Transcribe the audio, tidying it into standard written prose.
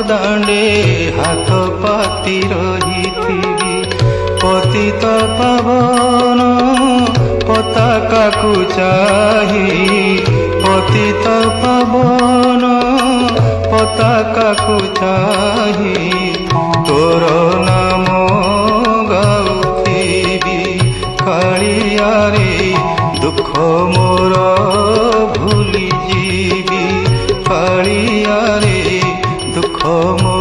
दांडे हाथ पाती रहिथिबी पतित पावन पताका को चाही पतित पावन पताका को चाही तोर नाम गाउथिबी कालिया रे दुख मोर भूली जीवी कालिया रे दुख मोर